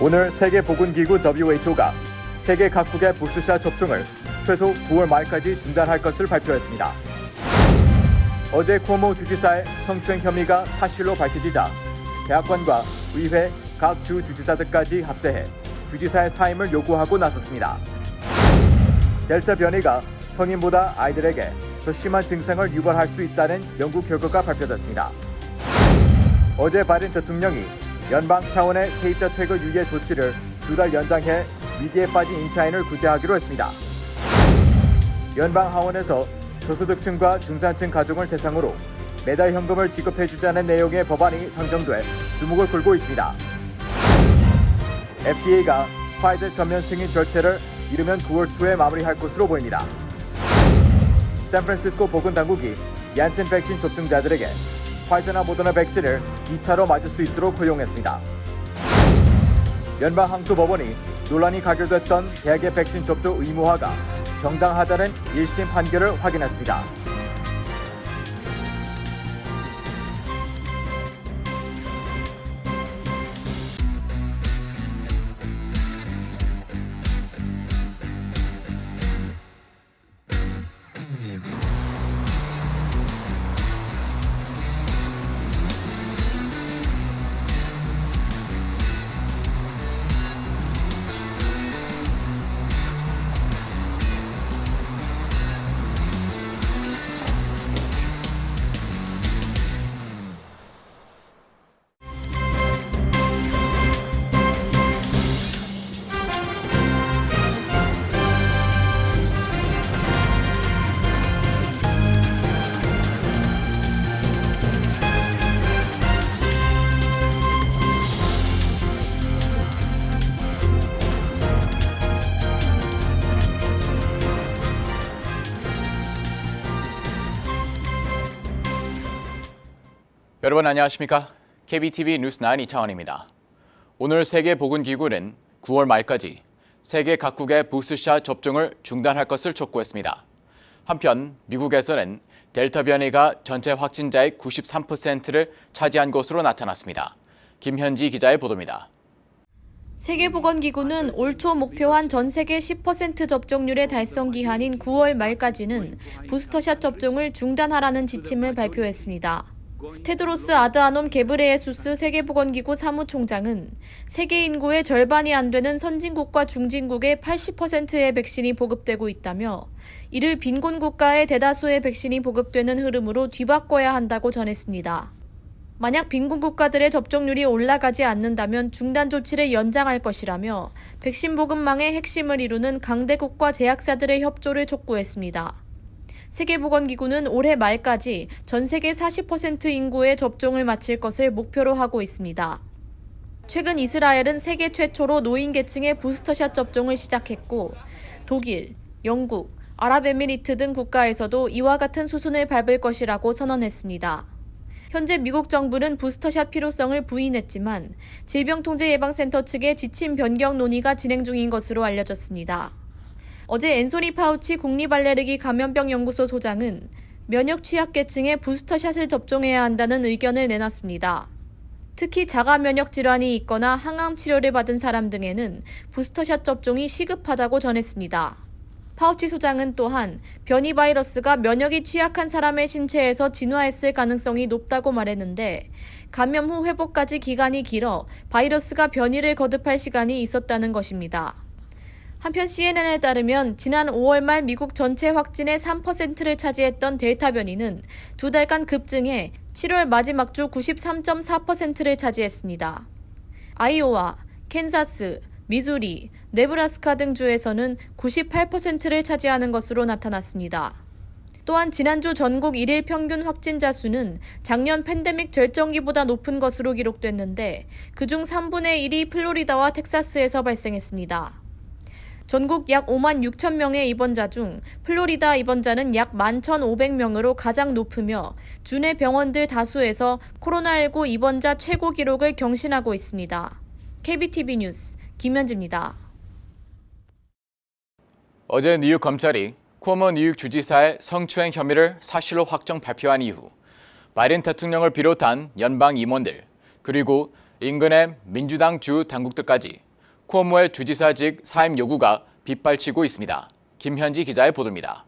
오늘 세계보건기구 WHO가 세계 각국의 부스샷 접종을 최소 9월 말까지 중단할 것을 발표했습니다. 어제 쿠오모 주지사의 성추행 혐의가 사실로 밝혀지자 대학관과 의회, 각 주 주지사들까지 합세해 주지사의 사임을 요구하고 나섰습니다. 델타 변이가 성인보다 아이들에게 더 심한 증상을 유발할 수 있다는 연구 결과가 발표됐습니다. 어제 바이든 대통령이 연방 차원의 세입자 퇴거 유예 조치를 2달 연장해 위기에 빠진 임차인을 구제하기로 했습니다. 연방 하원에서 저소득층과 중산층 가족을 대상으로 매달 현금을 지급해주자는 내용의 법안이 상정돼 주목을 끌고 있습니다. FDA가 파이저 전면 승인 절차를 이르면 9월 초에 마무리할 것으로 보입니다. 샌프란시스코 보건당국이 얀센 백신 접종자들에게 파이저나 모더나 백신을 2차로 맞을 수 있도록 허용했습니다. 연방항소법원이 논란이 가결됐던 대학의 백신 접종 의무화가 정당하다는 1심 판결을 확인했습니다. 여러분 안녕하십니까? KBTV 뉴스9 이창원입니다. 오늘 세계보건기구는 9월 말까지 세계 각국의 부스샷 접종을 중단할 것을 촉구했습니다. 한편 미국에서는 델타 변이가 전체 확진자의 93%를 차지한 것으로 나타났습니다. 김현지 기자의 보도입니다. 세계보건기구는 올 초 목표한 전 세계 10% 접종률의 달성 기한인 9월 말까지는 부스터샷 접종을 중단하라는 지침을 발표했습니다. 테드로스 아드하놈 게브레예수스 세계보건기구 사무총장은 세계 인구의 절반이 안 되는 선진국과 중진국의 80%의 백신이 보급되고 있다며 이를 빈곤 국가의 대다수의 백신이 보급되는 흐름으로 뒤바꿔야 한다고 전했습니다. 만약 빈곤 국가들의 접종률이 올라가지 않는다면 중단 조치를 연장할 것이라며 백신 보급망의 핵심을 이루는 강대국과 제약사들의 협조를 촉구했습니다. 세계보건기구는 올해 말까지 전 세계 40% 인구의 접종을 마칠 것을 목표로 하고 있습니다. 최근 이스라엘은 세계 최초로 노인 계층의 부스터샷 접종을 시작했고 독일, 영국, 아랍에미리트 등 국가에서도 이와 같은 수순을 밟을 것이라고 선언했습니다. 현재 미국 정부는 부스터샷 필요성을 부인했지만 질병통제예방센터 측의 지침 변경 논의가 진행 중인 것으로 알려졌습니다. 어제 앤소니 파우치 국립알레르기 감염병 연구소 소장은 면역 취약계층에 부스터샷을 접종해야 한다는 의견을 내놨습니다. 특히 자가 면역 질환이 있거나 항암 치료를 받은 사람 등에는 부스터샷 접종이 시급하다고 전했습니다. 파우치 소장은 또한 변이 바이러스가 면역이 취약한 사람의 신체에서 진화했을 가능성이 높다고 말했는데 감염 후 회복까지 기간이 길어 바이러스가 변이를 거듭할 시간이 있었다는 것입니다. 한편 CNN에 따르면 지난 5월 말 미국 전체 확진의 3%를 차지했던 델타 변이는 2달간 급증해 7월 마지막 주 93.4%를 차지했습니다. 아이오와, 캔자스, 미주리, 네브라스카 등 주에서는 98%를 차지하는 것으로 나타났습니다. 또한 지난주 전국 일일 평균 확진자 수는 작년 팬데믹 절정기보다 높은 것으로 기록됐는데 그중 3분의 1이 플로리다와 텍사스에서 발생했습니다. 전국 약 5만 6천 명의 입원자 중 플로리다 입원자는 약 11,500명으로 가장 높으며 주내 병원들 다수에서 코로나19 입원자 최고 기록을 경신하고 있습니다. KBTV 뉴스 김현지입니다. 어제 뉴욕 검찰이 쿠오모 뉴욕 주지사의 성추행 혐의를 사실로 확정 발표한 이후 바이든 대통령을 비롯한 연방 임원들 그리고 인근의 민주당 주 당국들까지 쿠오모의 주지사직 사임 요구가 빗발치고 있습니다. 김현지 기자의 보도입니다.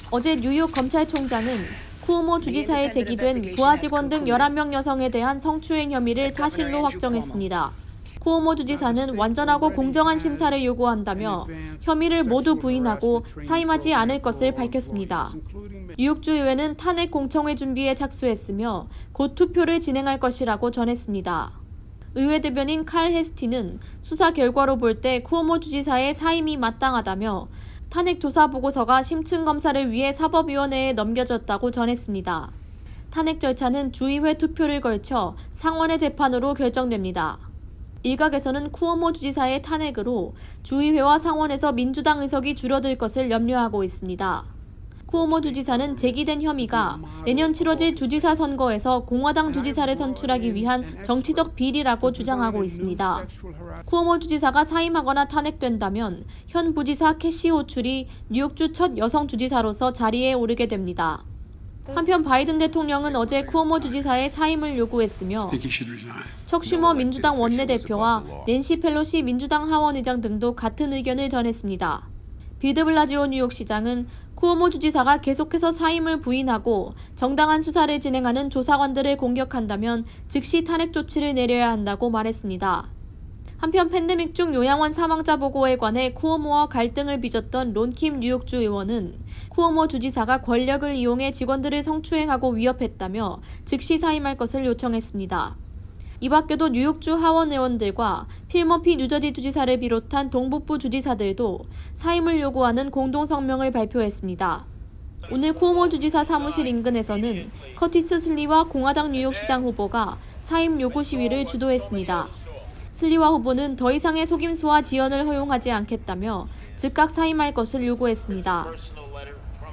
어제 뉴욕 검찰총장은 쿠오모 주지사에 제기된 부하 직원 등 11명 여성에 대한 성추행 혐의를 사실로 확정했습니다. 쿠오모 주지사는 완전하고 공정한 심사를 요구한다며 혐의를 모두 부인하고 사임하지 않을 것을 밝혔습니다. 뉴욕주 의회는 탄핵 공청회 준비에 착수했으며 곧 투표를 진행할 것이라고 전했습니다. 의회 대변인 칼 헤스티는 수사 결과로 볼 때 쿠오모 주지사의 사임이 마땅하다며 탄핵 조사 보고서가 심층 검사를 위해 사법위원회에 넘겨졌다고 전했습니다. 탄핵 절차는 주의회 투표를 걸쳐 상원의 재판으로 결정됩니다. 일각에서는 쿠오모 주지사의 탄핵으로 주의회와 상원에서 민주당 의석이 줄어들 것을 염려하고 있습니다. 쿠오모 주지사는 제기된 혐의가 내년 치러질 주지사 선거에서 공화당 주지사를 선출하기 위한 정치적 비리라고 주장하고 있습니다. 쿠오모 주지사가 사임하거나 탄핵된다면 현 부지사 캐시 호출이 뉴욕주 첫 여성 주지사로서 자리에 오르게 됩니다. 한편 바이든 대통령은 어제 쿠오모 주지사의 사임을 요구했으며 척 슈머 민주당 원내대표와 낸시 펠로시 민주당 하원의장 등도 같은 의견을 전했습니다. 빌 드 블라지오 뉴욕시장은 쿠오모 주지사가 계속해서 사임을 부인하고 정당한 수사를 진행하는 조사관들을 공격한다면 즉시 탄핵 조치를 내려야 한다고 말했습니다. 한편 팬데믹 중 요양원 사망자 보고에 관해 쿠오모와 갈등을 빚었던 론킴 뉴욕주 의원은 쿠오모 주지사가 권력을 이용해 직원들을 성추행하고 위협했다며 즉시 사임할 것을 요청했습니다. 이 밖에도 뉴욕주 하원 의원들과 필 머피 뉴저지 주지사를 비롯한 동북부 주지사들도 사임을 요구하는 공동성명을 발표했습니다. 오늘 쿠오모 주지사 사무실 인근에서는 커티스 슬리와 공화당 뉴욕시장 후보가 사임 요구 시위를 주도했습니다. 슬리와 후보는 더 이상의 속임수와 지연을 허용하지 않겠다며 즉각 사임할 것을 요구했습니다.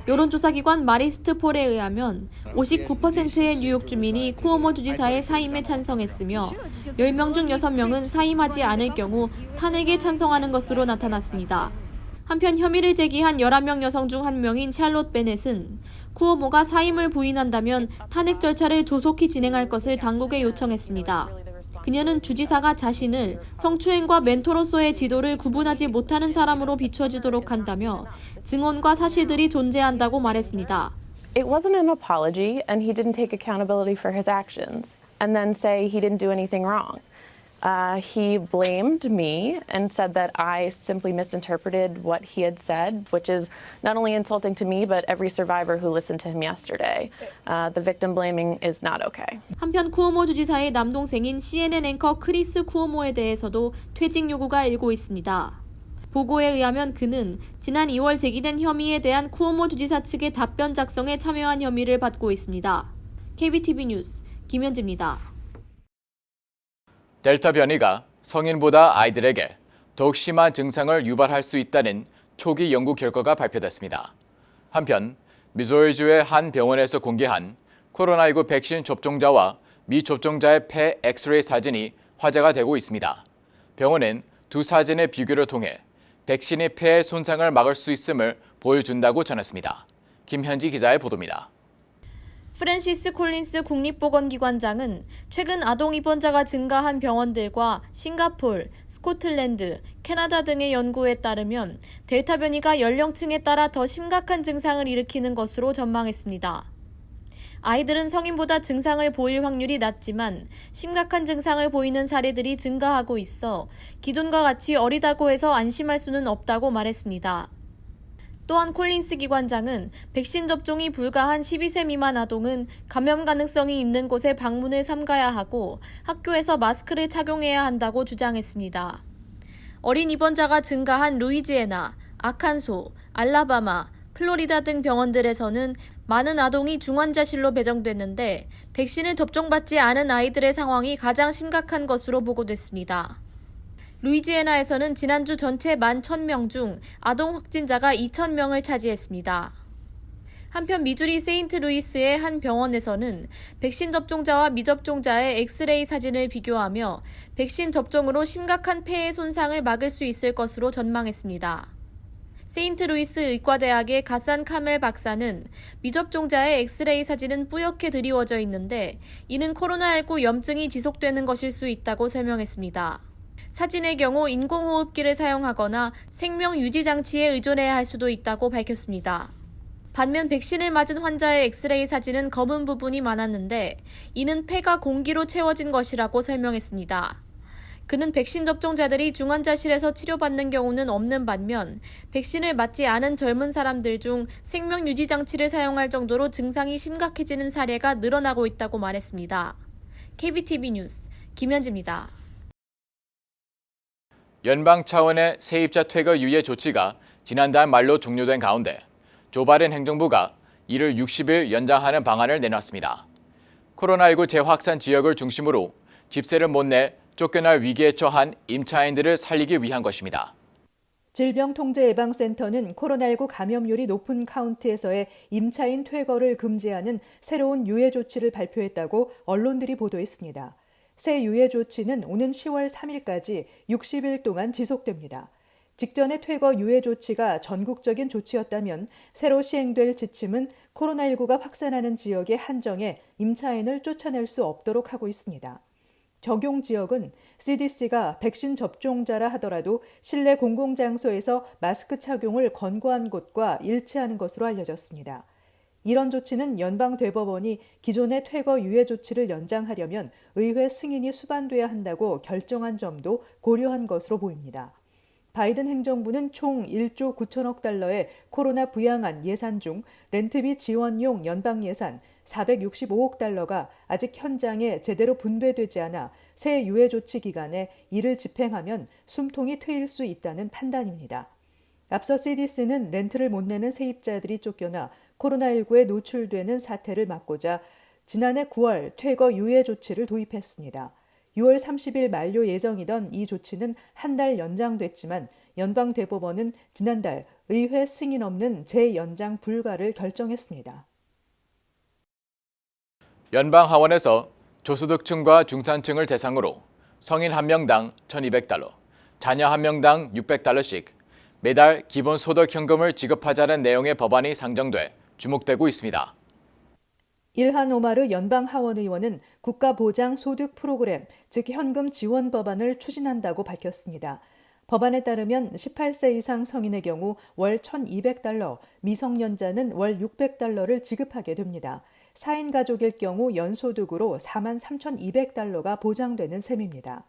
여론조사기관 마리스트 폴에 의하면 59%의 뉴욕 주민이 쿠오모 주지사의 사임에 찬성했으며 10명 중 6명은 사임하지 않을 경우 탄핵에 찬성하는 것으로 나타났습니다. 한편 혐의를 제기한 11명 여성 중 1명인 샬롯 베넷은 쿠오모가 사임을 부인한다면 탄핵 절차를 조속히 진행할 것을 당국에 요청했습니다. 그녀는 주지사가 자신을 성추행과 멘토로서의 지도를 구분하지 못하는 사람으로 비춰지도록 한다며 증언과 사실들이 존재한다고 말했습니다. It wasn't an apology, and he didn't take accountability for his actions and then say he didn't do anything wrong. He blamed me and said that I simply misinterpreted what he had said, which is not only insulting to me, but every survivor who listened to him yesterday. The victim blaming is not okay. 한편 쿠오모 주지사의 남동생인 CNN 앵커 크리스 쿠오모에 대해서도 퇴직 요구가 일고 있습니다. 보고에 의하면 그는 지난 2월 제기된 혐의에 대한 쿠오모 주지사 측의 답변 작성에 참여한 혐의를 받고 있습니다. KBTV 뉴스 김현지입니다. 델타 변이가 성인보다 아이들에게 더욱 심한 증상을 유발할 수 있다는 초기 연구 결과가 발표됐습니다. 한편 미소리주의 한 병원에서 공개한 코로나19 백신 접종자와 미접종자의 폐 엑스레이 사진이 화제가 되고 있습니다. 병원은 두 사진의 비교를 통해 백신이 폐의 손상을 막을 수 있음을 보여준다고 전했습니다. 김현지 기자의 보도입니다. 프랜시스 콜린스 국립보건기관장은 최근 아동 입원자가 증가한 병원들과 싱가폴, 스코틀랜드, 캐나다 등의 연구에 따르면 델타 변이가 연령층에 따라 더 심각한 증상을 일으키는 것으로 전망했습니다. 아이들은 성인보다 증상을 보일 확률이 낮지만 심각한 증상을 보이는 사례들이 증가하고 있어 기존과 같이 어리다고 해서 안심할 수는 없다고 말했습니다. 또한 콜린스 기관장은 백신 접종이 불가한 12세 미만 아동은 감염 가능성이 있는 곳에 방문을 삼가야 하고 학교에서 마스크를 착용해야 한다고 주장했습니다. 어린 입원자가 증가한 루이지애나, 아칸소, 알라바마, 플로리다 등 병원들에서는 많은 아동이 중환자실로 배정됐는데 백신을 접종받지 않은 아이들의 상황이 가장 심각한 것으로 보고됐습니다. 루이지애나에서는 지난주 전체 11,000명 중 아동 확진자가 2,000명을 차지했습니다. 한편 미주리 세인트루이스의 한 병원에서는 백신 접종자와 미접종자의 엑스레이 사진을 비교하며 백신 접종으로 심각한 폐의 손상을 막을 수 있을 것으로 전망했습니다. 세인트루이스 의과대학의 가산 카멜 박사는 미접종자의 엑스레이 사진은 뿌옇게 드리워져 있는데 이는 코로나19 염증이 지속되는 것일 수 있다고 설명했습니다. 사진의 경우 인공호흡기를 사용하거나 생명 유지 장치에 의존해야 할 수도 있다고 밝혔습니다. 반면 백신을 맞은 환자의 엑스레이 사진은 검은 부분이 많았는데 이는 폐가 공기로 채워진 것이라고 설명했습니다. 그는 백신 접종자들이 중환자실에서 치료받는 경우는 없는 반면 백신을 맞지 않은 젊은 사람들 중 생명 유지 장치를 사용할 정도로 증상이 심각해지는 사례가 늘어나고 있다고 말했습니다. KBTV 뉴스 김현지입니다. 연방 차원의 세입자 퇴거 유예 조치가 지난달 말로 종료된 가운데 조 바이든 행정부가 이를 60일 연장하는 방안을 내놨습니다. 코로나19 재확산 지역을 중심으로 집세를 못 내 쫓겨날 위기에 처한 임차인들을 살리기 위한 것입니다. 질병통제예방센터는 코로나19 감염률이 높은 카운티에서의 임차인 퇴거를 금지하는 새로운 유예 조치를 발표했다고 언론들이 보도했습니다. 새 유예 조치는 오는 10월 3일까지 60일 동안 지속됩니다. 직전의 퇴거 유예 조치가 전국적인 조치였다면 새로 시행될 지침은 코로나19가 확산하는 지역에 한정해 임차인을 쫓아낼 수 없도록 하고 있습니다. 적용 지역은 CDC가 백신 접종자라 하더라도 실내 공공장소에서 마스크 착용을 권고한 곳과 일치하는 것으로 알려졌습니다. 이런 조치는 연방대법원이 기존의 퇴거 유예 조치를 연장하려면 의회 승인이 수반돼야 한다고 결정한 점도 고려한 것으로 보입니다. 바이든 행정부는 총 1조 9천억 달러의 코로나 부양안 예산 중 렌트비 지원용 연방 예산 465억 달러가 아직 현장에 제대로 분배되지 않아 새 유예 조치 기간에 이를 집행하면 숨통이 트일 수 있다는 판단입니다. 앞서 CDC는 렌트를 못 내는 세입자들이 쫓겨나 코로나19에 노출되는 사태를 막고자 지난해 9월 퇴거 유예 조치를 도입했습니다. 6월 30일 만료 예정이던 이 조치는 한 달 연장됐지만 연방대법원은 지난달 의회 승인 없는 재연장 불가를 결정했습니다. 연방하원에서 저소득층과 중산층을 대상으로 성인 1명당 1,200달러, 자녀 1명당 600달러씩 매달 기본소득 현금을 지급하자는 내용의 법안이 상정돼 주목되고 있습니다. 일한 오마르 연방하원 의원은 국가보장소득 프로그램, 즉 현금 지원 법안을 추진한다고 밝혔습니다. 법안에 따르면 18세 이상 성인의 경우 월 1,200달러, 미성년자는 월 600달러를 지급하게 됩니다. 4인 가족일 경우 연소득으로 43,200달러가 보장되는 셈입니다.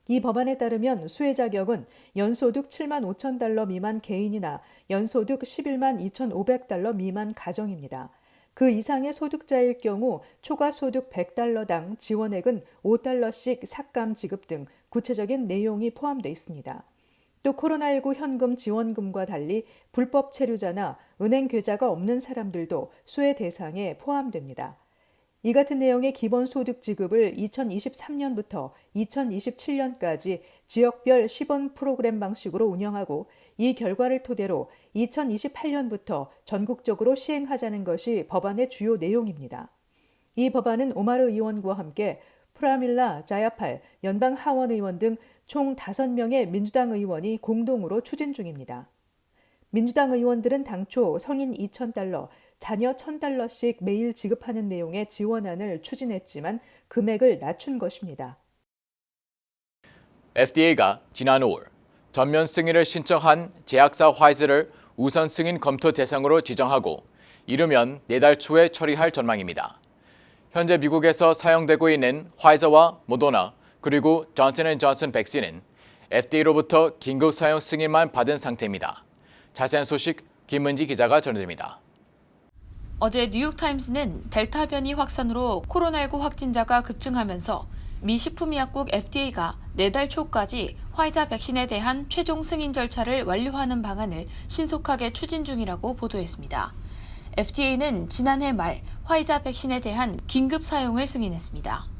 이 법안에 따르면 수혜 자격은 연소득 7만 5천 달러 미만 개인이나 연소득 11만 2,500달러 미만 가정입니다. 그 이상의 소득자일 경우 초과소득 100달러당 지원액은 5달러씩 삭감 지급 등 구체적인 내용이 포함되어 있습니다. 또 코로나19 현금 지원금과 달리 불법 체류자나 은행 계좌가 없는 사람들도 수혜 대상에 포함됩니다. 이 같은 내용의 기본소득 지급을 2023년부터 2027년까지 지역별 시범 프로그램 방식으로 운영하고 이 결과를 토대로 2028년부터 전국적으로 시행하자는 것이 법안의 주요 내용입니다. 이 법안은 오마르 의원과 함께 프라밀라 자야팔 연방 하원 의원 등 총 5명의 민주당 의원이 공동으로 추진 중입니다. 민주당 의원들은 당초 성인 2,000달러, 자녀 1,000달러씩 매일 지급하는 내용의 지원안을 추진했지만 금액을 낮춘 것입니다. FDA가 지난 5월 전면 승인을 신청한 제약사 화이자를 우선 승인 검토 대상으로 지정하고 이르면 내달 초에 처리할 전망입니다. 현재 미국에서 사용되고 있는 화이자와 모더나 그리고 존슨앤존슨 백신은 FDA로부터 긴급 사용 승인만 받은 상태입니다. 자세한 소식 김은지 기자가 전해드립니다. 어제 뉴욕타임스는 델타 변이 확산으로 코로나19 확진자가 급증하면서 미 식품의약국 FDA가 내달 초까지 화이자 백신에 대한 최종 승인 절차를 완료하는 방안을 신속하게 추진 중이라고 보도했습니다. FDA는 지난해 말 화이자 백신에 대한 긴급 사용을 승인했습니다.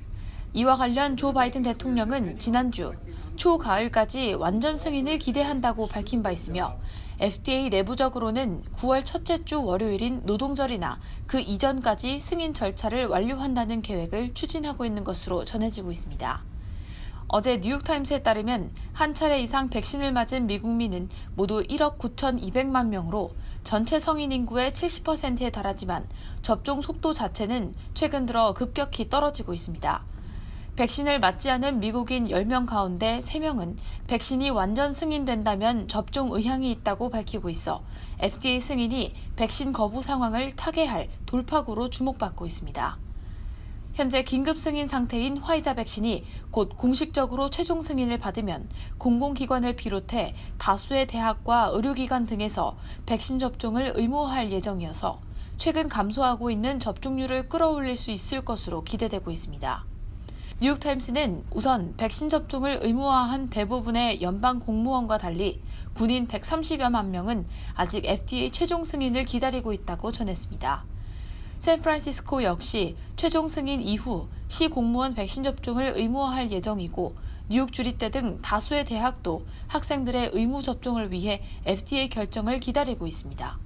이와 관련 조 바이든 대통령은 지난주 초가을까지 완전 승인을 기대한다고 밝힌 바 있으며 FDA 내부적으로는 9월 첫째 주 월요일인 노동절이나 그 이전까지 승인 절차를 완료한다는 계획을 추진하고 있는 것으로 전해지고 있습니다. 어제 뉴욕타임스에 따르면 한 차례 이상 백신을 맞은 미국민은 모두 1억 9,200만 명으로 전체 성인 인구의 70%에 달하지만 접종 속도 자체는 최근 들어 급격히 떨어지고 있습니다. 백신을 맞지 않은 미국인 10명 가운데 3명은 백신이 완전 승인된다면 접종 의향이 있다고 밝히고 있어 FDA 승인이 백신 거부 상황을 타개할 돌파구로 주목받고 있습니다. 현재 긴급 승인 상태인 화이자 백신이 곧 공식적으로 최종 승인을 받으면 공공기관을 비롯해 다수의 대학과 의료기관 등에서 백신 접종을 의무화할 예정이어서 최근 감소하고 있는 접종률을 끌어올릴 수 있을 것으로 기대되고 있습니다. 뉴욕타임스는 우선 백신 접종을 의무화한 대부분의 연방 공무원과 달리 군인 130여만 명은 아직 FDA 최종 승인을 기다리고 있다고 전했습니다. 샌프란시스코 역시 최종 승인 이후 시 공무원 백신 접종을 의무화할 예정이고 뉴욕 주립대 등 다수의 대학도 학생들의 의무 접종을 위해 FDA 결정을 기다리고 있습니다.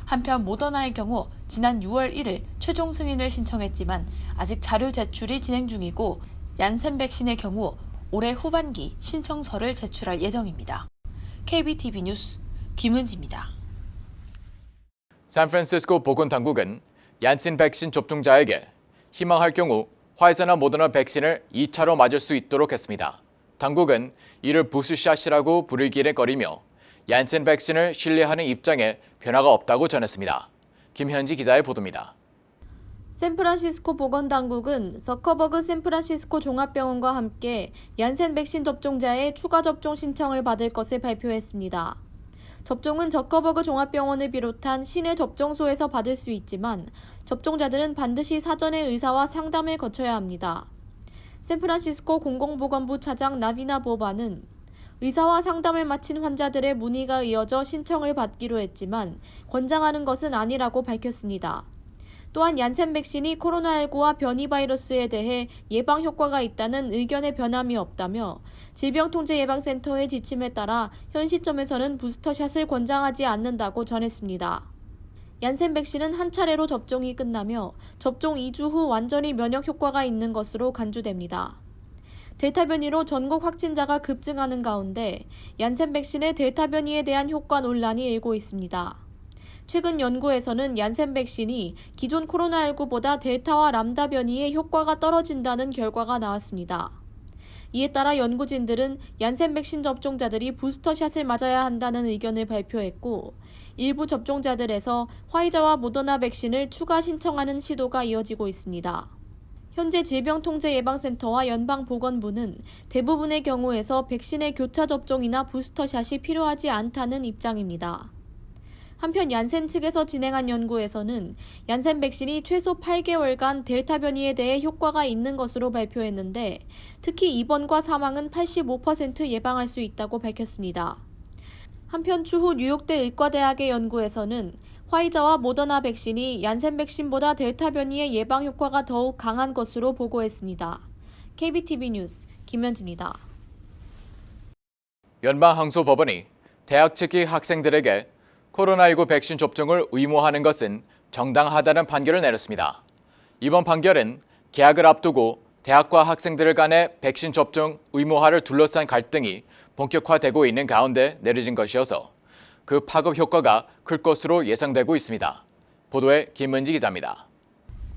한편 모더나의 경우 지난 6월 1일 최종 승인을 신청했지만 아직 자료 제출이 진행 중이고 얀센 백신의 경우 올해 후반기 신청서를 제출할 예정입니다. KBTV 뉴스 김은지입니다. 샌프란시스코 보건당국은 얀센 백신 접종자에게 희망할 경우 화이자나 모더나 백신을 2차로 맞을 수 있도록 했습니다. 당국은 이를 부스샷이라고 부르기래거리며 얀센 백신을 신뢰하는 입장에 변화가 없다고 전했습니다. 김현지 기자의 보도입니다. 샌프란시스코 보건당국은 저커버그 샌프란시스코 종합병원과 함께 얀센 백신 접종자의 추가 접종 신청을 받을 것을 발표했습니다. 접종은 저커버그 종합병원을 비롯한 시내 접종소에서 받을 수 있지만 접종자들은 반드시 사전에 의사와 상담을 거쳐야 합니다. 샌프란시스코 공공보건부 차장 나비나 보바는 의사와 상담을 마친 환자들의 문의가 이어져 신청을 받기로 했지만 권장하는 것은 아니라고 밝혔습니다. 또한 얀센 백신이 코로나19와 변이 바이러스에 대해 예방 효과가 있다는 의견에 변함이 없다며 질병통제예방센터의 지침에 따라 현 시점에서는 부스터샷을 권장하지 않는다고 전했습니다. 얀센 백신은 한 차례로 접종이 끝나며 접종 2주 후 완전히 면역 효과가 있는 것으로 간주됩니다. 델타 변이로 전국 확진자가 급증하는 가운데 얀센 백신의 델타 변이에 대한 효과 논란이 일고 있습니다. 최근 연구에서는 얀센 백신이 기존 코로나19보다 델타와 람다 변이의 효과가 떨어진다는 결과가 나왔습니다. 이에 따라 연구진들은 얀센 백신 접종자들이 부스터샷을 맞아야 한다는 의견을 발표했고 일부 접종자들에서 화이자와 모더나 백신을 추가 신청하는 시도가 이어지고 있습니다. 현재 질병통제예방센터와 연방보건부는 대부분의 경우에서 백신의 교차 접종이나 부스터샷이 필요하지 않다는 입장입니다. 한편 얀센 측에서 진행한 연구에서는 얀센 백신이 최소 8개월간 델타 변이에 대해 효과가 있는 것으로 발표했는데 특히 입원과 사망은 85% 예방할 수 있다고 밝혔습니다. 한편 추후 뉴욕대 의과대학의 연구에서는 화이자와 모더나 백신이 얀센 백신보다 델타 변이의 예방 효과가 더욱 강한 것으로 보고했습니다. KBTV 뉴스 김현지입니다. 연방항소법원이 대학 측이 학생들에게 코로나19 백신 접종을 의무화하는 것은 정당하다는 판결을 내렸습니다. 이번 판결은 개학을 앞두고 대학과 학생들 간의 백신 접종 의무화를 둘러싼 갈등이 본격화되고 있는 가운데 내려진 것이어서 그 파급 효과가 클 것으로 예상되고 있습니다. 보도에 김은지 기자입니다.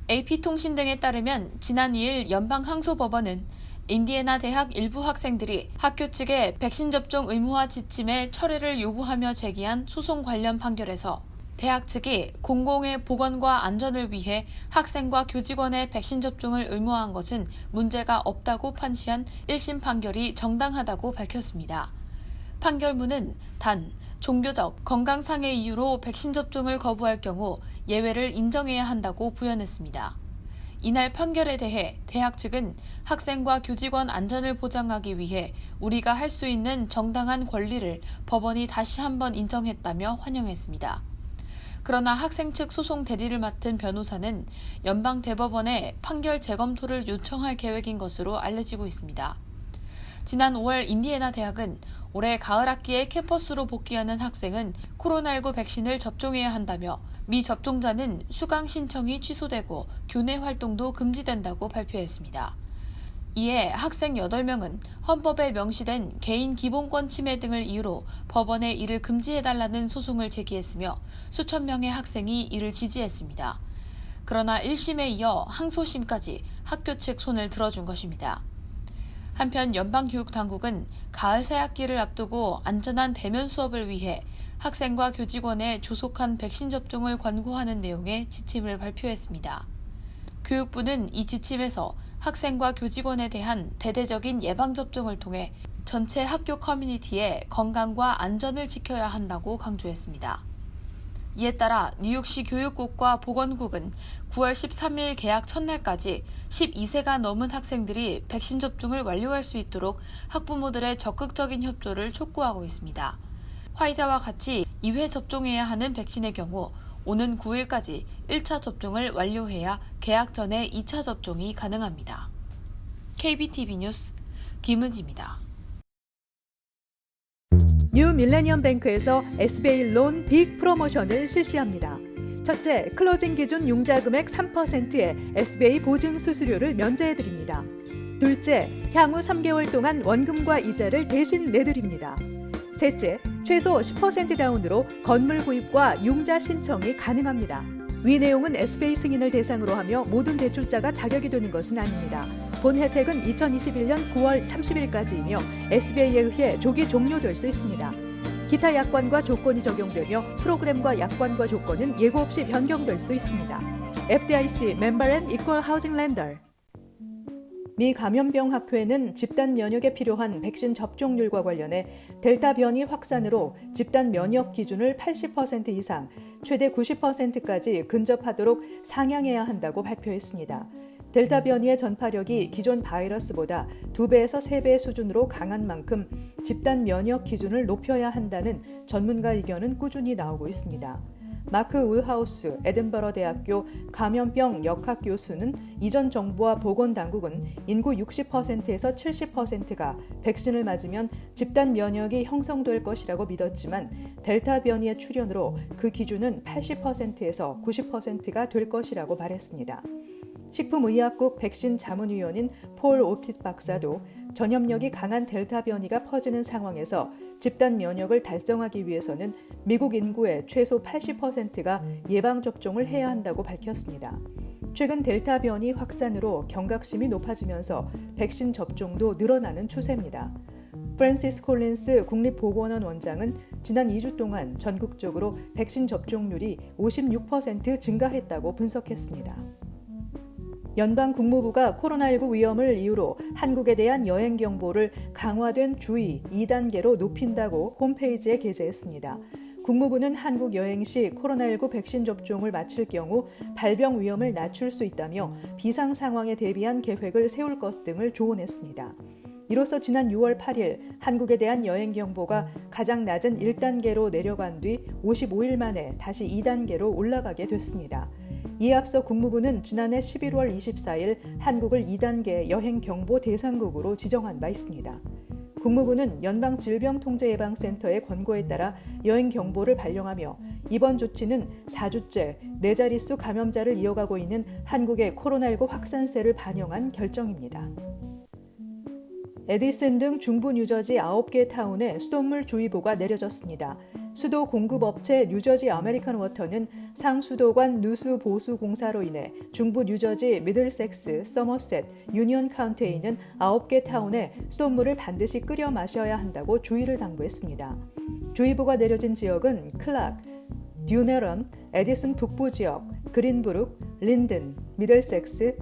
AP통신 등에 따르면 지난 2일 연방항소법원은 인디애나 대학 일부 학생들이 학교 측의 백신 접종 의무화 지침의 철회를 요구하며 제기한 소송 관련 판결에서 대학 측이 공공의 보건과 안전을 위해 학생과 교직원의 백신 접종을 의무화한 것은 문제가 없다고 판시한 1심 판결이 정당하다고 밝혔습니다. 판결문은 단 종교적, 건강상의 이유로 백신 접종을 거부할 경우 예외를 인정해야 한다고 부연했습니다. 이날 판결에 대해 대학 측은 학생과 교직원 안전을 보장하기 위해 우리가 할 수 있는 정당한 권리를 법원이 다시 한번 인정했다며 환영했습니다. 그러나 학생 측 소송 대리를 맡은 변호사는 연방대법원에 판결 재검토를 요청할 계획인 것으로 알려지고 있습니다. 지난 5월 인디애나 대학은 올해 가을 학기에 캠퍼스로 복귀하는 학생은 코로나19 백신을 접종해야 한다며 미접종자는 수강 신청이 취소되고 교내 활동도 금지된다고 발표했습니다. 이에 학생 8명은 헌법에 명시된 개인 기본권 침해 등을 이유로 법원에 이를 금지해달라는 소송을 제기했으며 수천 명의 학생이 이를 지지했습니다. 그러나 1심에 이어 항소심까지 학교 측 손을 들어준 것입니다. 한편 연방교육당국은 가을 새학기를 앞두고 안전한 대면 수업을 위해 학생과 교직원의 조속한 백신 접종을 권고하는 내용의 지침을 발표했습니다. 교육부는 이 지침에서 학생과 교직원에 대한 대대적인 예방접종을 통해 전체 학교 커뮤니티의 건강과 안전을 지켜야 한다고 강조했습니다. 이에 따라 뉴욕시 교육국과 보건국은 9월 13일 개학 첫날까지 12세가 넘은 학생들이 백신 접종을 완료할 수 있도록 학부모들의 적극적인 협조를 촉구하고 있습니다. 화이자와 같이 2회 접종해야 하는 백신의 경우 오는 9일까지 1차 접종을 완료해야 개학 전에 2차 접종이 가능합니다. KBTV 뉴스 김은지입니다. 뉴 밀레니엄 뱅크에서 SBA 론 빅 프로모션을 실시합니다. 첫째, 클로징 기준 융자 금액 3%의 SBA 보증 수수료를 면제해드립니다. 둘째, 향후 3개월 동안 원금과 이자를 대신 내드립니다. 셋째, 최소 10% 다운으로 건물 구입과 융자 신청이 가능합니다. 위 내용은 SBA 승인을 대상으로 하며 모든 대출자가 자격이 되는 것은 아닙니다. 본 혜택은 2021년 9월 30일까지이며 SBA에 의해 조기 종료될 수 있습니다. 기타 약관과 조건이 적용되며 프로그램과 약관과 조건은 예고 없이 변경될 수 있습니다. FDIC 멤버 앤 이퀄 하우징 렌더. 미 감염병 학회는 집단 면역에 필요한 백신 접종률과 관련해 델타 변이 확산으로 집단 면역 기준을 80% 이상, 최대 90%까지 근접하도록 상향해야 한다고 발표했습니다. 델타 변이의 전파력이 기존 바이러스보다 2배에서 3배 수준으로 강한 만큼 집단 면역 기준을 높여야 한다는 전문가 의견은 꾸준히 나오고 있습니다. 마크 울하우스 에든버러 대학교 감염병 역학 교수는 이전 정부와 보건당국은 인구 60%에서 70%가 백신을 맞으면 집단 면역이 형성될 것이라고 믿었지만 델타 변이의 출현으로 그 기준은 80%에서 90%가 될 것이라고 말했습니다. 식품의약국 백신 자문위원인 폴 오핏 박사도 전염력이 강한 델타 변이가 퍼지는 상황에서 집단 면역을 달성하기 위해서는 미국 인구의 최소 80%가 예방접종을 해야 한다고 밝혔습니다. 최근 델타 변이 확산으로 경각심이 높아지면서 백신 접종도 늘어나는 추세입니다. 프랜시스 콜린스 국립보건원 원장은 지난 2주 동안 전국적으로 백신 접종률이 56% 증가했다고 분석했습니다. 연방 국무부가 코로나19 위험을 이유로 한국에 대한 여행 경보를 강화된 주의 2단계로 높인다고 홈페이지에 게재했습니다. 국무부는 한국 여행 시 코로나19 백신 접종을 마칠 경우 발병 위험을 낮출 수 있다며 비상 상황에 대비한 계획을 세울 것 등을 조언했습니다. 이로써 지난 6월 8일 한국에 대한 여행 경보가 가장 낮은 1단계로 내려간 뒤 55일 만에 다시 2단계로 올라가게 됐습니다. 이에 앞서 국무부는 지난해 11월 24일 한국을 2단계 여행 경보 대상국으로 지정한 바 있습니다. 국무부는 연방질병통제예방센터의 권고에 따라 여행 경보를 발령하며 이번 조치는 4주째 4자릿수 감염자를 이어가고 있는 한국의 코로나19 확산세를 반영한 결정입니다. 에디슨 등 중부 뉴저지 9개 타운에 수돗물 주의보가 내려졌습니다. 수도 공급업체 뉴저지 아메리칸 워터는 상수도관 누수 보수 공사로 인해 중부 뉴저지 미들섹스, 서머셋, 유니언 카운티에 있는 9개 타운에 수돗물을 반드시 끓여 마셔야 한다고 주의를 당부했습니다. 주의보가 내려진 지역은 클락, 듀네런, 에디슨 북부 지역, 그린브룩, 린든, 미들섹스,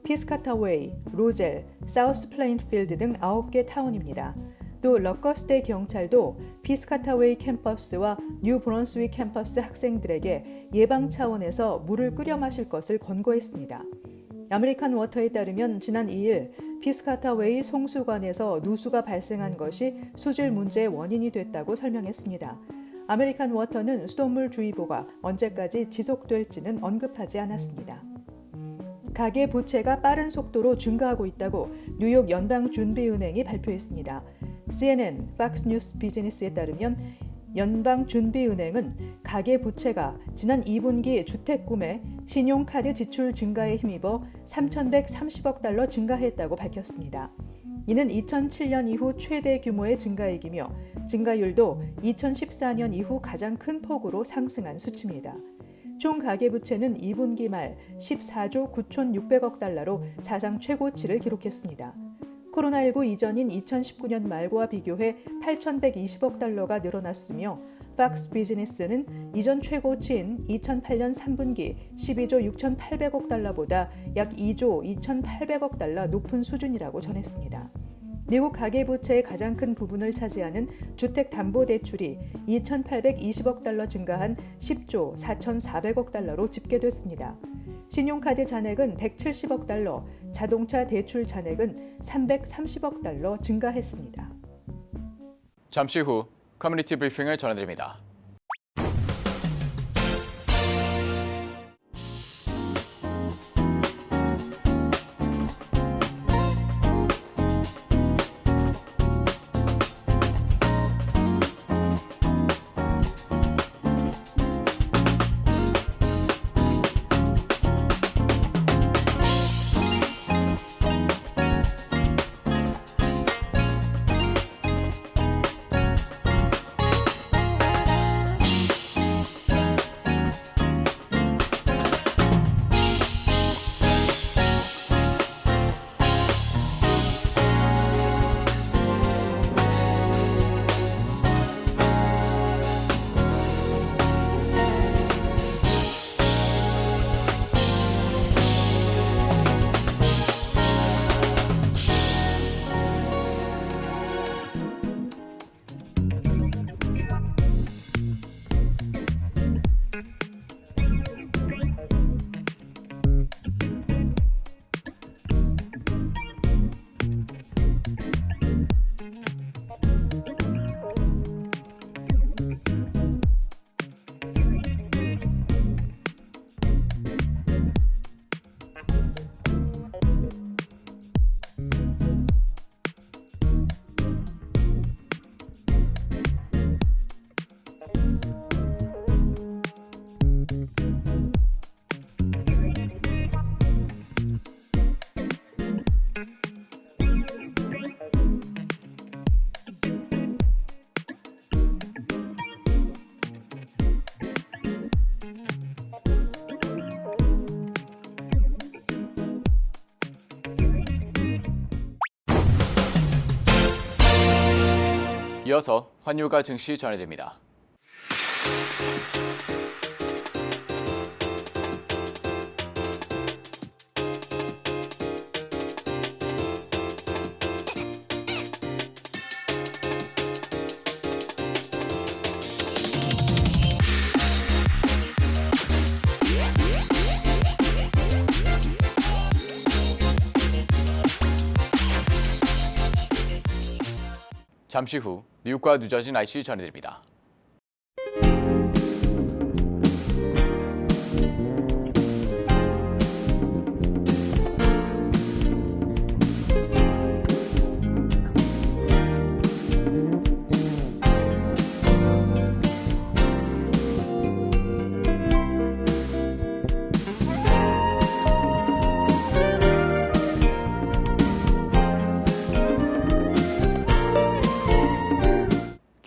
피스카타웨이, 로젤, 사우스 플레인필드 등 9개 타운입니다. 또 러커스대 경찰도 피스카타웨이 캠퍼스와 뉴 브런스윅 캠퍼스 학생들에게 예방 차원에서 물을 끓여 마실 것을 권고했습니다. 아메리칸 워터에 따르면 지난 2일 피스카타웨이 송수관에서 누수가 발생한 것이 수질 문제의 원인이 됐다고 설명했습니다. 아메리칸 워터는 수돗물 주의보가 언제까지 지속될지는 언급하지 않았습니다. 가계 부채가 빠른 속도로 증가하고 있다고 뉴욕 연방준비은행이 발표했습니다. CNN, 팍스뉴스 비즈니스에 따르면 연방준비은행은 가계 부채가 지난 2분기 주택구매, 신용카드 지출 증가에 힘입어 3,130억 달러 증가했다고 밝혔습니다. 이는 2007년 이후 최대 규모의 증가액이며 증가율도 2014년 이후 가장 큰 폭으로 상승한 수치입니다. 총 가계부채는 2분기 말 14조 9,600억 달러로 사상 최고치를 기록했습니다. 코로나19 이전인 2019년 말과 비교해 8,120억 달러가 늘어났으며 팍스 비즈니스는 이전 최고치인 2008년 3분기 12조 6,800억 달러보다 약 2조 2,800억 달러 높은 수준이라고 전했습니다. 미국 가계부채의 가장 큰 부분을 차지하는 주택담보대출이 2,820억 달러 증가한 10조 4,400억 달러로 집계됐습니다. 신용카드 잔액은 170억 달러, 자동차 대출 잔액은 330억 달러 증가했습니다. 잠시 후 커뮤니티 브리핑을 전해드립니다. 이어서 환율과 증시 전해드립니다. 잠시 후 뉴욕과 뉴저지 날씨 전해드립니다.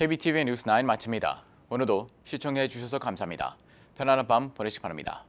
KBTV 뉴스 9 마칩니다. 오늘도 시청해 주셔서 감사합니다. 편안한 밤 보내시기 바랍니다.